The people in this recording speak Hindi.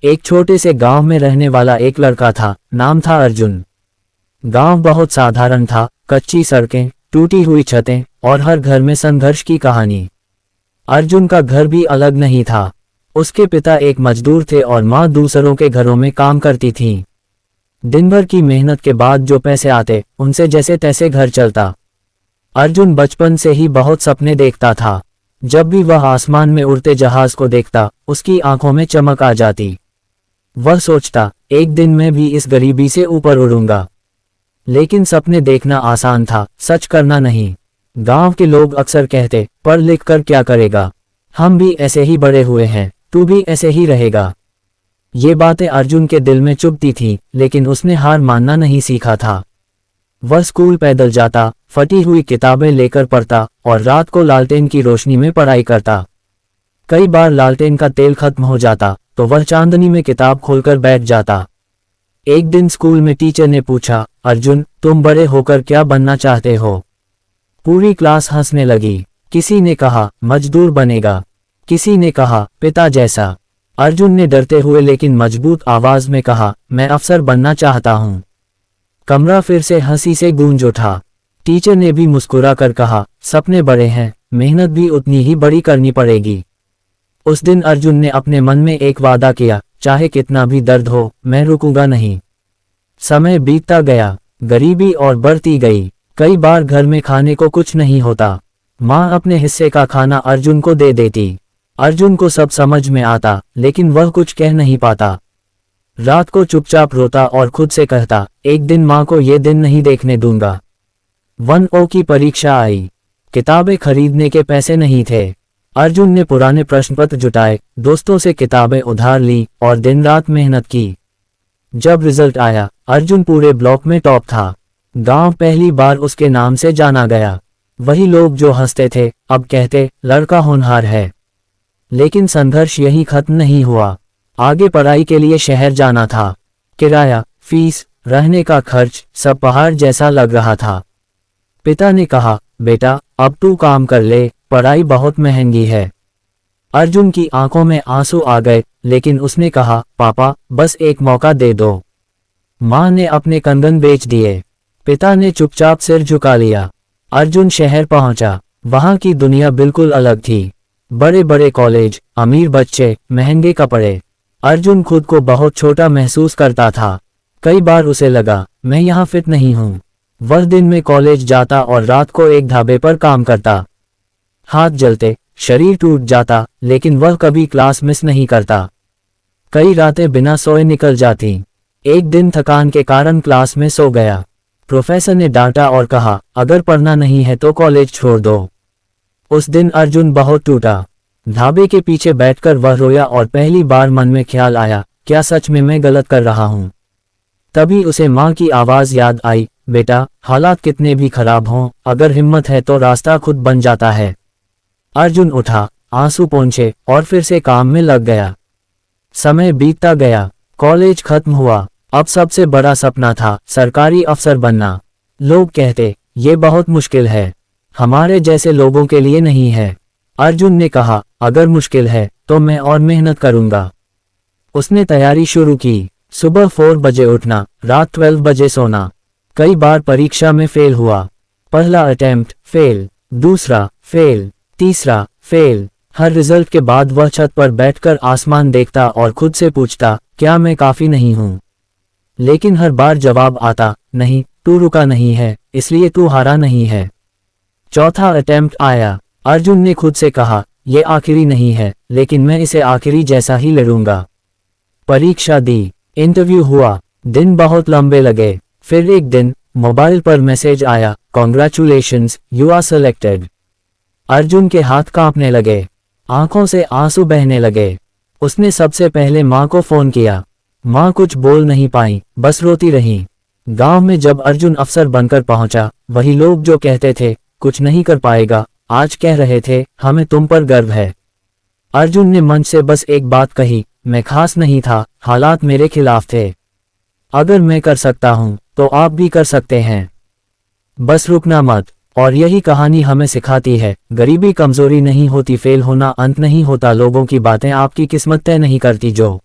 एक छोटे से गांव में रहने वाला एक लड़का था, नाम था अर्जुन। गांव बहुत साधारण था, कच्ची सड़कें, टूटी हुई छतें और हर घर में संघर्ष की कहानी। अर्जुन का घर भी अलग नहीं था। उसके पिता एक मजदूर थे और माँ दूसरों के घरों में काम करती थीं। दिन भर की मेहनत के बाद जो पैसे आते, उनसे जैसे तैसे घर चलता। अर्जुन बचपन से ही बहुत सपने देखता था। जब भी वह आसमान में उड़ते जहाज को देखता, उसकी आंखों में चमक आ जाती। वह सोचता, एक दिन मैं भी इस गरीबी से ऊपर उड़ूंगा। लेकिन सपने देखना आसान था, सच करना नहीं। गांव के लोग अक्सर कहते, पढ़ लिख कर क्या करेगा, हम भी ऐसे ही बड़े हुए हैं, तू भी ऐसे ही रहेगा। ये बातें अर्जुन के दिल में चुभती थीं, लेकिन उसने हार मानना नहीं सीखा था। वह स्कूल पैदल जाता, फटी हुई किताबें लेकर पढ़ता और रात को लालटेन की रोशनी में पढ़ाई करता। कई बार लालटेन का तेल खत्म हो जाता तो वह चांदनी में किताब खोलकर बैठ जाता। एक दिन स्कूल में टीचर ने पूछा, अर्जुन, तुम बड़े होकर क्या बनना चाहते हो? पूरी क्लास हंसने लगी। किसी ने कहा, मजदूर बनेगा, किसी ने कहा, पिता जैसा। अर्जुन ने डरते हुए लेकिन मजबूत आवाज में कहा, मैं अफसर बनना चाहता हूं। कमरा फिर से हंसी से गूंज उठा। टीचर ने भी मुस्कुरा कर कहा, सपने बड़े हैं, मेहनत भी उतनी ही बड़ी करनी पड़ेगी। उस दिन अर्जुन ने अपने मन में एक वादा किया, चाहे कितना भी दर्द हो, मैं रुकूंगा नहीं। समय बीतता गया, गरीबी और बढ़ती गई। कई बार घर में खाने को कुछ नहीं होता। माँ अपने हिस्से का खाना अर्जुन को दे देती। अर्जुन को सब समझ में आता, लेकिन वह कुछ कह नहीं पाता। रात को चुपचाप रोता और खुद से कहता, एक दिन माँ को ये दिन नहीं देखने दूंगा। 1O की परीक्षा आई। किताबें खरीदने के पैसे नहीं थे। अर्जुन ने पुराने प्रश्नपत्र जुटाए, दोस्तों से किताबें उधार ली और दिन रात मेहनत की। जब रिजल्ट आया, अर्जुन पूरे ब्लॉक में टॉप था। गांव पहली बार उसके नाम से जाना गया। वही लोग जो हंसते थे, अब कहते, लड़का होनहार है। लेकिन संघर्ष यहीं खत्म नहीं हुआ। आगे पढ़ाई के लिए शहर जाना था। किराया, फीस, रहने का खर्च सब पहाड़ जैसा लग रहा था। पिता ने कहा, बेटा, अब तू काम कर ले, पढ़ाई बहुत महंगी है। अर्जुन की आंखों में आंसू आ गए, लेकिन उसने कहा, पापा, बस एक मौका दे दो। माँ ने अपने कंगन बेच दिए। पिता ने चुपचाप सिर झुका लिया। अर्जुन शहर पहुंचा। वहां की दुनिया बिल्कुल अलग थी। बड़े बड़े कॉलेज, अमीर बच्चे, महंगे कपड़े। अर्जुन खुद को बहुत छोटा महसूस करता था। कई बार उसे लगा, मैं यहाँ फिट नहीं हूँ। वह दिन में कॉलेज जाता और रात को एक ढाबे पर काम करता। हाथ जलते, शरीर टूट जाता, लेकिन वह कभी क्लास मिस नहीं करता। कई रातें बिना सोए निकल जाती। एक दिन थकान के कारण क्लास में सो गया। प्रोफेसर ने डांटा और कहा, अगर पढ़ना नहीं है तो कॉलेज छोड़ दो। उस दिन अर्जुन बहुत टूटा। ढाबे के पीछे बैठकर वह रोया और पहली बार मन में ख्याल आया, क्या सच में मैं गलत कर रहा हूँ? तभी उसे माँ की आवाज याद आई, बेटा, हालात कितने भी खराब हों, अगर हिम्मत है तो रास्ता खुद बन जाता है। अर्जुन उठा, आंसू पोंछे और फिर से काम में लग गया। समय बीतता गया, कॉलेज खत्म हुआ। अब सबसे बड़ा सपना था सरकारी अफसर बनना। लोग कहते, ये बहुत मुश्किल है, हमारे जैसे लोगों के लिए नहीं है। अर्जुन ने कहा, अगर मुश्किल है तो मैं और मेहनत करूंगा। उसने तैयारी शुरू की। सुबह 4 बजे उठना, रात 12 बजे सोना। कई बार परीक्षा में फेल हुआ। पहला अटेम्प्ट फेल, दूसरा फेल, तीसरा फेल। हर रिजल्ट के बाद वह छत पर बैठकर आसमान देखता और खुद से पूछता, क्या मैं काफी नहीं हूं? लेकिन हर बार जवाब आता, नहीं, तू रुका नहीं है, इसलिए तू हारा नहीं है। चौथा अटेम्प्ट आया। अर्जुन ने खुद से कहा, यह आखिरी नहीं है, लेकिन मैं इसे आखिरी जैसा ही लड़ूंगा। परीक्षा दी, इंटरव्यू हुआ। दिन बहुत लंबे लगे। फिर एक दिन मोबाइल पर मैसेज आया, congratulations, you are selected. Arjun के हाथ कांपने लगे, आंखों से आंसू बहने लगे। उसने सबसे पहले माँ को फोन किया। माँ कुछ बोल नहीं पाई, बस रोती रही। गांव में जब अर्जुन अफसर बनकर पहुंचा, वही लोग जो कहते थे, कुछ नहीं कर पाएगा, आज कह रहे थे, हमें तुम पर गर्व है। अर्जुन ने मन से बस एक बात कही, मैं खास नहीं था, हालात मेरे खिलाफ थे। अगर मैं कर सकता हूं, तो आप भी कर सकते हैं। बस रुकना मत। और यही कहानी हमें सिखाती है, गरीबी कमजोरी नहीं होती, फेल होना अंत नहीं होता, लोगों की बातें आपकी किस्मत तय नहीं करती। जो